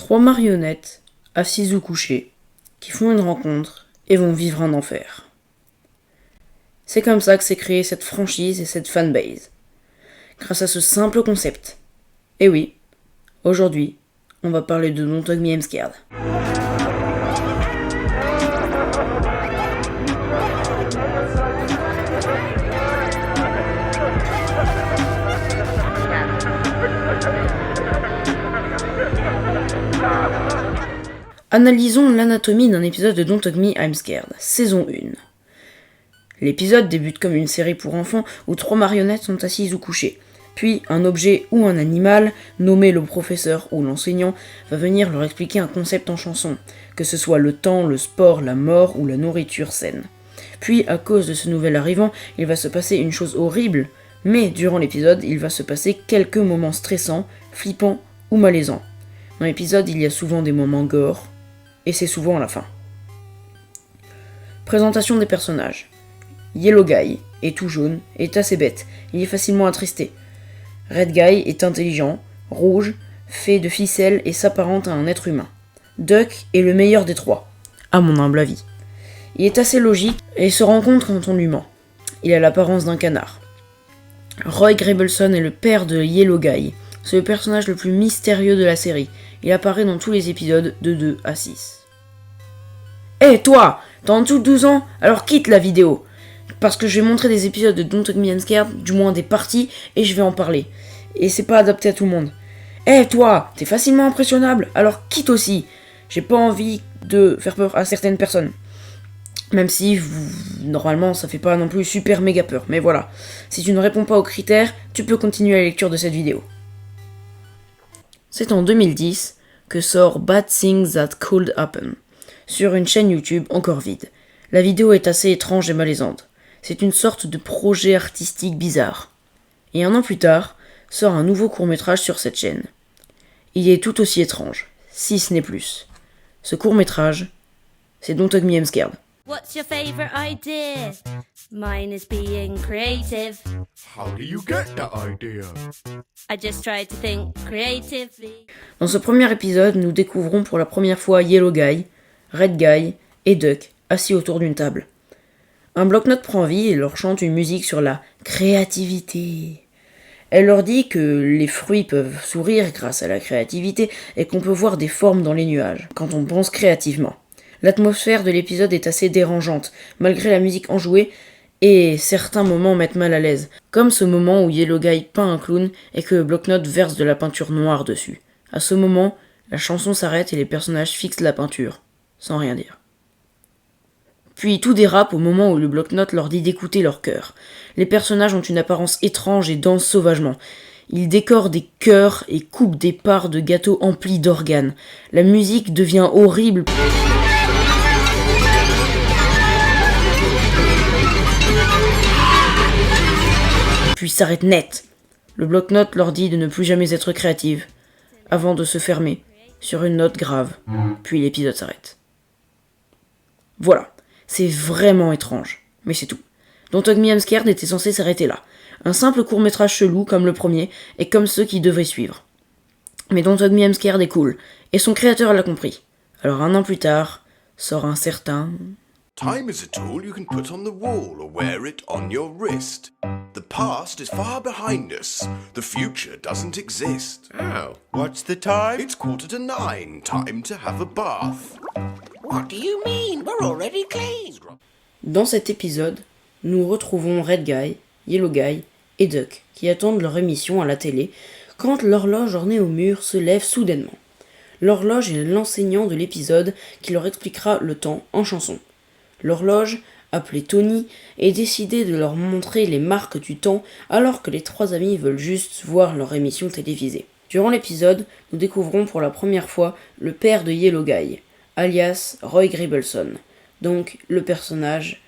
Trois marionnettes, assises ou couchées, qui font une rencontre et vont vivre un enfer. C'est comme ça que s'est créée cette franchise et cette fanbase. Grâce à ce simple concept. Et oui, aujourd'hui, on va parler de Don't Hug Me I'm Scared. Analysons l'anatomie d'un épisode de Don't Hug Me I'm Scared, saison 1. L'épisode débute comme une série pour enfants où trois marionnettes sont assises ou couchées. Puis un objet ou un animal, nommé le professeur ou l'enseignant, va venir leur expliquer un concept en chanson, que ce soit le temps, le sport, la mort ou la nourriture saine. Puis à cause de ce nouvel arrivant, il va se passer une chose horrible, mais durant l'épisode, il va se passer quelques moments stressants, flippants ou malaisants. Dans l'épisode, il y a souvent des moments gore, et c'est souvent à la fin. Présentation des personnages. Yellow Guy est tout jaune, est assez bête, il est facilement attristé. Red Guy est intelligent, rouge, fait de ficelles et s'apparente à un être humain. Duck est le meilleur des trois, à mon humble avis. Il est assez logique et se rend compte quand on lui ment. Il a l'apparence d'un canard. Roy Grabelson est le père de Yellow Guy. C'est le personnage le plus mystérieux de la série. Il apparaît dans tous les épisodes de 2 à 6. Hé toi, t'as en dessous de 12 ans, alors quitte la vidéo. Parce que je vais montrer des épisodes de Don't Hug Me I'm Scared, du moins des parties, et je vais en parler. Et c'est pas adapté à tout le monde. Hé toi, t'es facilement impressionnable, alors quitte aussi. J'ai pas envie de faire peur à certaines personnes. Même si, normalement, ça fait pas non plus super méga peur. Mais voilà, si tu ne réponds pas aux critères, tu peux continuer la lecture de cette vidéo. C'est en 2010 que sort Bad Things That Could Happen, sur une chaîne YouTube encore vide. La vidéo est assez étrange et malaisante. C'est une sorte de projet artistique bizarre. Et un an plus tard, sort un nouveau court-métrage sur cette chaîne. Il est tout aussi étrange, si ce n'est plus. Ce court-métrage, c'est Don't Hug Me I'm Scared. What's your favorite idea? Mine is being creative. How do you get that idea? I just try to think creatively. Dans ce premier épisode, nous découvrons pour la première fois Yellow Guy, Red Guy et Duck assis autour d'une table. Un bloc-notes prend vie et leur chante une musique sur la créativité. Elle leur dit que les fruits peuvent sourire grâce à la créativité et qu'on peut voir des formes dans les nuages quand on pense créativement. L'atmosphère de l'épisode est assez dérangeante, malgré la musique enjouée, et certains moments mettent mal à l'aise, comme ce moment où Yellow Guy peint un clown et que Bloc-notes verse de la peinture noire dessus. À ce moment, la chanson s'arrête et les personnages fixent la peinture, sans rien dire. Puis tout dérape au moment où le Bloc-notes leur dit d'écouter leur cœur. Les personnages ont une apparence étrange et dansent sauvagement. Ils décorent des cœurs et coupent des parts de gâteaux emplis d'organes. La musique devient horrible. Puis s'arrête net. Le bloc-notes leur dit de ne plus jamais être créative, avant de se fermer, sur une note grave. Puis l'épisode s'arrête. Voilà, c'est vraiment étrange, mais c'est tout. Don't Hug Me I'm Scared était censé s'arrêter là. Un simple court-métrage chelou comme le premier, et comme ceux qui devraient suivre. Mais Don't Hug Me I'm Scared est cool, et son créateur l'a compris. Alors un an plus tard, sort un certain... Time is a tool you can put on the wall or wear it on your wrist. The past is far behind us. The future doesn't exist. Oh, what's the time? It's 9:15. Time to have a bath. What do you mean? We're already clean. Dans cet épisode, nous retrouvons Red Guy, Yellow Guy et Duck qui attendent leur émission à la télé quand l'horloge ornée au mur se lève soudainement. L'horloge est l'enseignant de l'épisode qui leur expliquera le temps en chanson. L'horloge, appelée Tony, est décidée de leur montrer les marques du temps alors que les trois amis veulent juste voir leur émission télévisée. Durant l'épisode, nous découvrons pour la première fois le père de Yellow Guy, alias Roy Grabelson, donc le personnage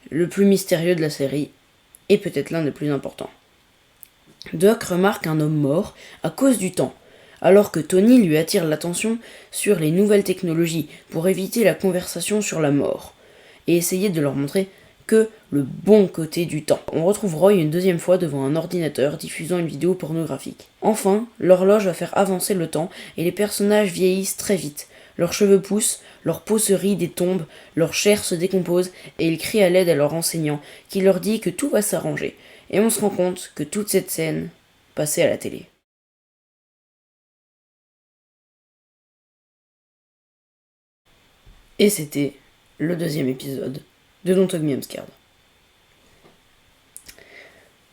le plus mystérieux de la série et peut-être l'un des plus importants. Duck remarque un homme mort à cause du temps, alors que Tony lui attire l'attention sur les nouvelles technologies pour éviter la conversation sur la mort, et essayer de leur montrer que le bon côté du temps. On retrouve Roy une deuxième fois devant un ordinateur diffusant une vidéo pornographique. Enfin, l'horloge va faire avancer le temps et les personnages vieillissent très vite. Leurs cheveux poussent, leur peau se ride et tombe, leur chair se décompose et ils crient à l'aide à leur enseignant qui leur dit que tout va s'arranger. Et on se rend compte que toute cette scène passait à la télé. Et c'était le deuxième épisode de Don't Hug Me I'm Scared.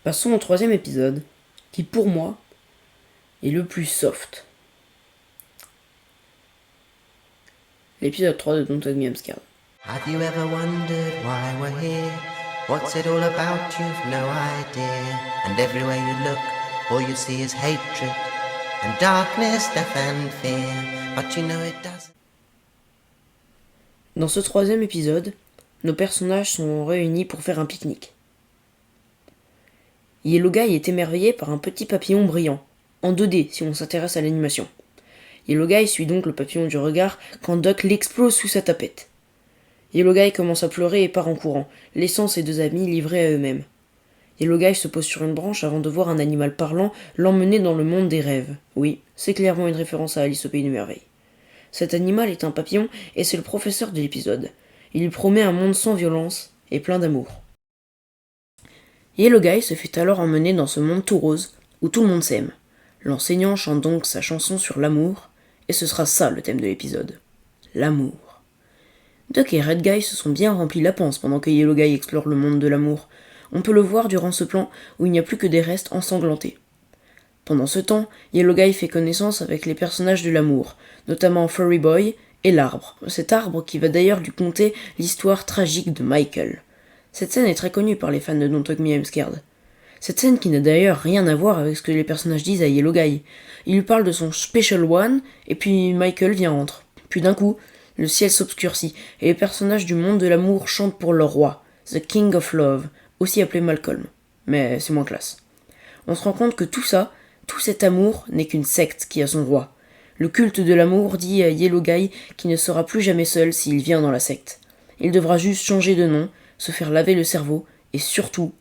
Passons au troisième épisode, qui pour moi est le plus soft. L'épisode 3 de Don't Hug Me I'm Scared. Have you ever wondered why we're here? What's it all about? You've no idea. And everywhere you look, all you see is hatred and darkness, death and fear. But you know it doesn't. Dans ce troisième épisode, nos personnages sont réunis pour faire un pique-nique. Yellow Guy est émerveillé par un petit papillon brillant, en 2D si on s'intéresse à l'animation. Yellow Guy suit donc le papillon du regard quand Duck l'explose sous sa tapette. Yellow Guy commence à pleurer et part en courant, laissant ses deux amis livrés à eux-mêmes. Yellow Guy se pose sur une branche avant de voir un animal parlant l'emmener dans le monde des rêves. Oui, c'est clairement une référence à Alice au Pays des Merveilles. Cet animal est un papillon et c'est le professeur de l'épisode. Il lui promet un monde sans violence et plein d'amour. Yellow Guy se fait alors emmener dans ce monde tout rose où tout le monde s'aime. L'enseignant chante donc sa chanson sur l'amour et ce sera ça le thème de l'épisode. L'amour. Duck et Red Guy se sont bien remplis la panse pendant que Yellow Guy explore le monde de l'amour. On peut le voir durant ce plan où il n'y a plus que des restes ensanglantés. Pendant ce temps, Yellow Guy fait connaissance avec les personnages de l'amour, notamment Furry Boy et l'arbre. Cet arbre qui va d'ailleurs lui conter l'histoire tragique de Michael. Cette scène est très connue par les fans de Don't Hug Me I'm Scared. Cette scène qui n'a d'ailleurs rien à voir avec ce que les personnages disent à Yellow Guy. Il lui parle de son Special One, et puis Michael vient entre. Puis d'un coup, le ciel s'obscurcit, et les personnages du monde de l'amour chantent pour leur roi, The King of Love, aussi appelé Malcolm. Mais c'est moins classe. On se rend compte que tout ça, tout cet amour n'est qu'une secte qui a son roi. Le culte de l'amour dit à Yellow Guy qu'il ne sera plus jamais seul s'il vient dans la secte. Il devra juste changer de nom, se faire laver le cerveau, et surtout,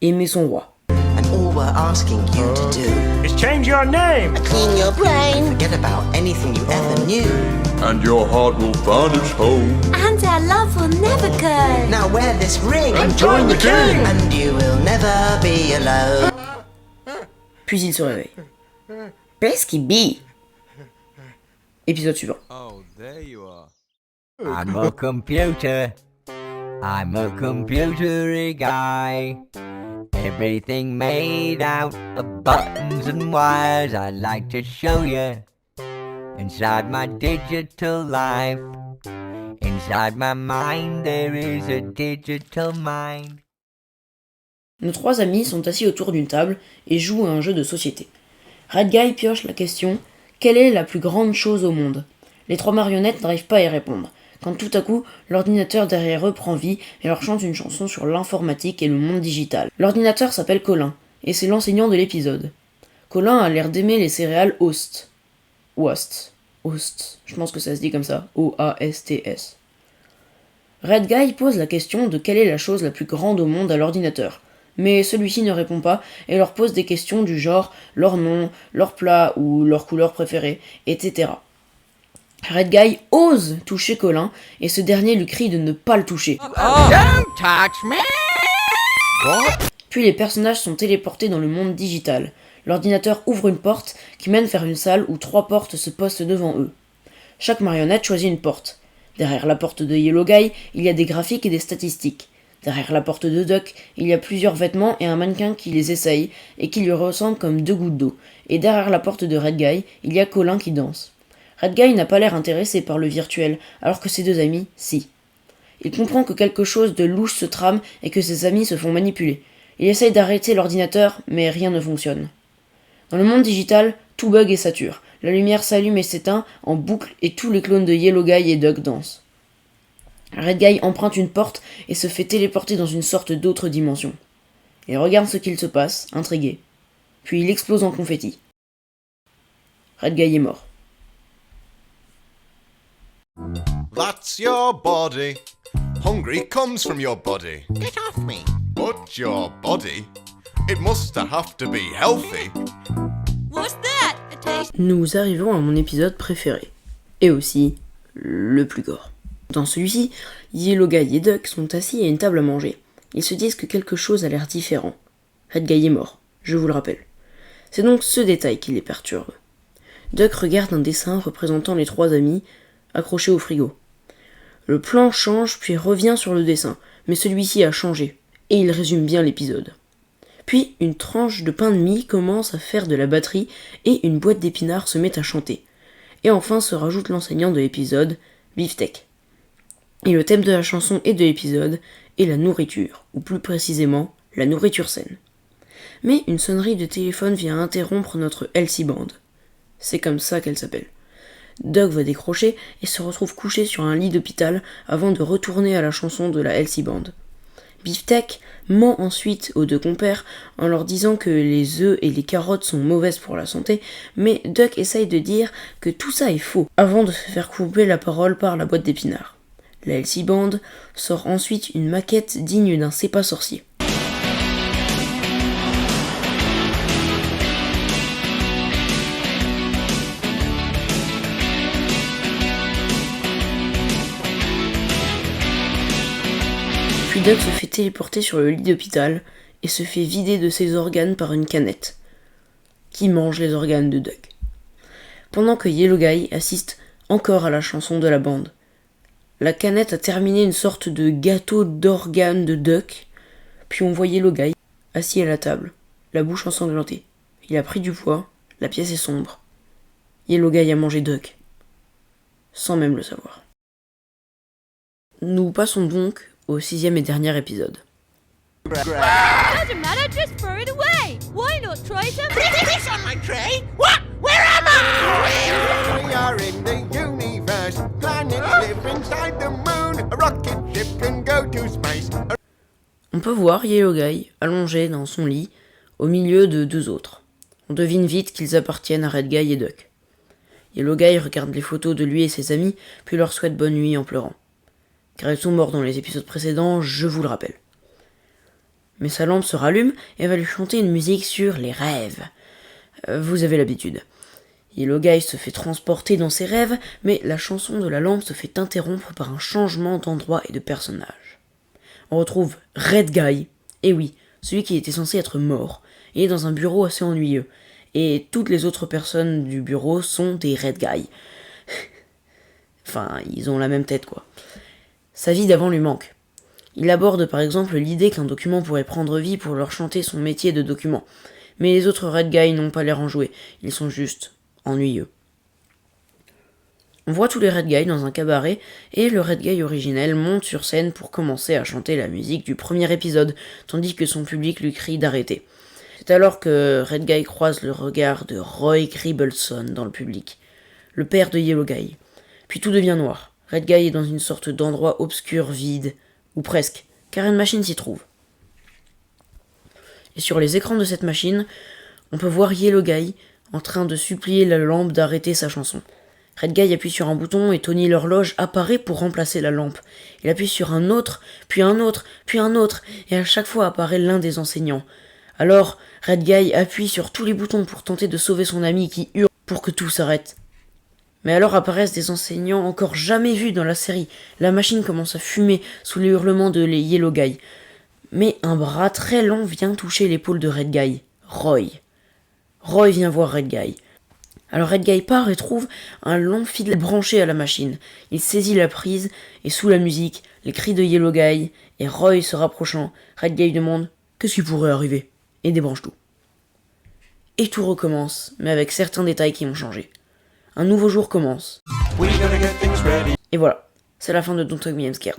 aimer son roi. And all we're asking you to do Is change your name. clean your brain, forget about anything you ever knew. And your heart will vanish home. And our love will never go. Now wear this ring And join the king. and you will never be alone. Puis il se réveille. Pesky Bee. Épisode suivant. Oh, there you are. I'm a computer. I'm a computery guy. Everything made out of buttons and wires. I'd like to show you inside my digital life. Inside my mind there is a digital mind. Nos trois amis sont assis autour d'une table et jouent à un jeu de société. Red Guy pioche la question « Quelle est la plus grande chose au monde ?» Les trois marionnettes n'arrivent pas à y répondre, quand tout à coup, l'ordinateur derrière eux prend vie et leur chante une chanson sur l'informatique et le monde digital. L'ordinateur s'appelle Colin, et c'est l'enseignant de l'épisode. Colin a l'air d'aimer les céréales Oast. Oast. Je pense que ça se dit comme ça. O-A-S-T-S. Red Guy pose la question de quelle est la chose la plus grande au monde à l'ordinateur. Mais celui-ci ne répond pas et leur pose des questions du genre leur nom, leur plat ou leur couleur préférée, etc. Red Guy ose toucher Colin et ce dernier lui crie de ne pas le toucher. Don't touch me! Puis les personnages sont téléportés dans le monde digital. L'ordinateur ouvre une porte qui mène vers une salle où 3 portes se postent devant eux. Chaque marionnette choisit une porte. Derrière la porte de Yellow Guy, il y a des graphiques et des statistiques. Derrière la porte de Duck, il y a plusieurs vêtements et un mannequin qui les essaye et qui lui ressemble comme 2 gouttes d'eau. Et derrière la porte de Red Guy, il y a Colin qui danse. Red Guy n'a pas l'air intéressé par le virtuel, alors que ses deux amis, si. Il comprend que quelque chose de louche se trame et que ses amis se font manipuler. Il essaye d'arrêter l'ordinateur, mais rien ne fonctionne. Dans le monde digital, tout bug et sature. La lumière s'allume et s'éteint en boucle et tous les clones de Yellow Guy et Duck dansent. Red Guy emprunte une porte et se fait téléporter dans une sorte d'autre dimension. Il regarde ce qu'il se passe, intrigué. Puis il explose en confetti. Red Guy est mort. That's your body. hungry comes from your body. Get off me. But your body? It must have to be healthy. What's that? A taste? Nous arrivons à mon épisode préféré. Et aussi, le plus gore. Dans celui-ci, Yellow Guy et Duck sont assis à une table à manger. Ils se disent que quelque chose a l'air différent. Red Guy est mort, je vous le rappelle. C'est donc ce détail qui les perturbe. Duck regarde un dessin représentant les trois amis accrochés au frigo. Le plan change puis revient sur le dessin, mais celui-ci a changé, et il résume bien l'épisode. Puis une tranche de pain de mie commence à faire de la batterie et une boîte d'épinards se met à chanter. Et enfin se rajoute l'enseignant de l'épisode, Beefsteak. Et le thème de la chanson et de l'épisode est la nourriture, ou plus précisément, la nourriture saine. Mais une sonnerie de téléphone vient interrompre notre Elsie Band. C'est comme ça qu'elle s'appelle. Doug va décrocher et se retrouve couché sur un lit d'hôpital avant de retourner à la chanson de la Elsie Band. Beefsteak ment ensuite aux deux compères en leur disant que les œufs et les carottes sont mauvaises pour la santé, mais Duck essaye de dire que tout ça est faux, avant de se faire couper la parole par la boîte d'épinards. La Elsie Band sort ensuite une maquette digne d'un C'est pas sorcier. Puis Duck se fait téléporter sur le lit d'hôpital et se fait vider de ses organes par une canette, qui mange les organes de Duck. Pendant que Yellow Guy assiste encore à la chanson de la bande. La canette a terminé une sorte de gâteau d'organes de Duck, puis on voit Yellow Guy assis à la table, la bouche ensanglantée. Il a pris du poids, la pièce est sombre. Yellow Guy a mangé Duck, sans même le savoir. Nous passons donc au 6e et dernier épisode. Doesn't matter, just throw it away. Why not try some? It's on my tray. What? Where am I? We are in the universe. Planets live inside the moon. A rocket ship can go to space. On peut voir Yellow Guy allongé dans son lit au milieu de deux autres. On devine vite qu'ils appartiennent à Red Guy et Duck. Yellow Guy regarde les photos de lui et ses amis, puis leur souhaite bonne nuit en pleurant. Car ils sont morts dans les épisodes précédents, je vous le rappelle. Mais sa lampe se rallume et va lui chanter une musique sur les rêves. Vous avez l'habitude. Yellow Guy se fait transporter dans ses rêves, mais la chanson de la lampe se fait interrompre par un changement d'endroit et de personnage. On retrouve Red Guy, et oui, celui qui était censé être mort, et est dans un bureau assez ennuyeux. Et toutes les autres personnes du bureau sont des Red Guy. Enfin, ils ont la même tête, quoi. Sa vie d'avant lui manque. Il aborde par exemple l'idée qu'un document pourrait prendre vie pour leur chanter son métier de document. Mais les autres Red Guy n'ont pas l'air enjoués, ils sont juste ennuyeux. On voit tous les Red Guy dans un cabaret, et le Red Guy originel monte sur scène pour commencer à chanter la musique du premier épisode, tandis que son public lui crie d'arrêter. C'est alors que Red Guy croise le regard de Roy Gribbleson dans le public, le père de Yellow Guy. Puis tout devient noir. Red Guy est dans une sorte d'endroit obscur, vide, ou presque, car une machine s'y trouve. Et sur les écrans de cette machine, on peut voir Yellow Guy en train de supplier la lampe d'arrêter sa chanson. Red Guy appuie sur un bouton et Tony l'horloge apparaît pour remplacer la lampe. Il appuie sur un autre, puis un autre, puis un autre, et à chaque fois apparaît l'un des enseignants. Alors, Red Guy appuie sur tous les boutons pour tenter de sauver son ami qui hurle pour que tout s'arrête. Mais alors apparaissent des enseignants encore jamais vus dans la série. La machine commence à fumer sous les hurlements de les Yellow Guy. Mais un bras très long vient toucher l'épaule de Red Guy. Roy. Roy vient voir Red Guy. Alors Red Guy part et trouve un long fil branché à la machine. Il saisit la prise et sous la musique, les cris de Yellow Guy et Roy se rapprochant, Red Guy demande « Qu'est-ce qui pourrait arriver ?» et débranche tout. Et tout recommence, mais avec certains détails qui ont changé. Un nouveau jour commence. Et voilà, c'est la fin de Don't Hug Me I'm Scared.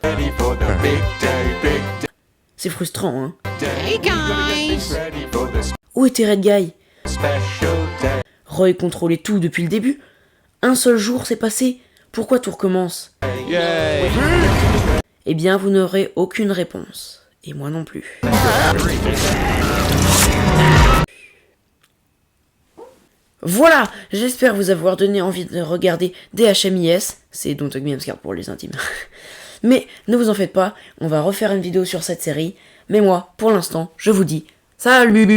C'est frustrant, hein. Hey guys! Où était Red Guy? Roy contrôlait tout depuis le début. Un seul jour s'est passé. Pourquoi tout recommence? Eh bien, vous n'aurez aucune réponse. Et moi non plus. Voilà, j'espère vous avoir donné envie de regarder DHMIS, c'est Don't Hug Me I'm Scared pour les intimes. Mais ne vous en faites pas, on va refaire une vidéo sur cette série. Mais moi, pour l'instant, je vous dis salut.